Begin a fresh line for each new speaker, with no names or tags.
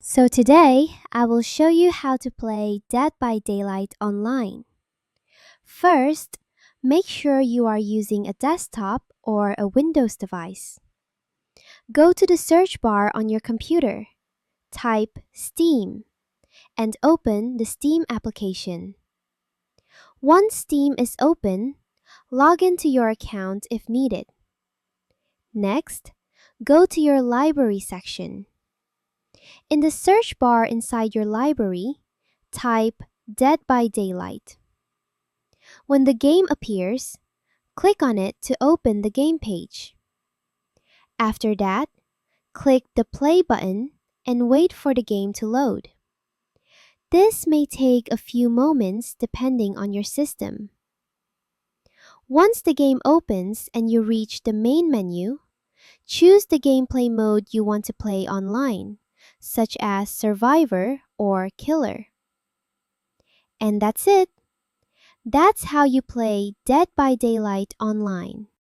So today, I will show you how to play Dead by Daylight online. First, make sure you are using a desktop or a Windows device. Go to the search bar on your computer, type Steam, and open the Steam application. Once Steam is open, log into your account if needed. Next, go to your library section. In the search bar inside your library, type Dead by Daylight. When the game appears, click on it to open the game page. After that, click the play button and wait for the game to load. This may take a few moments depending on your system. Once the game opens and you reach the main menu, choose the gameplay mode you want to play online, such as Survivor or Killer. And that's it. That's how you play Dead by Daylight online.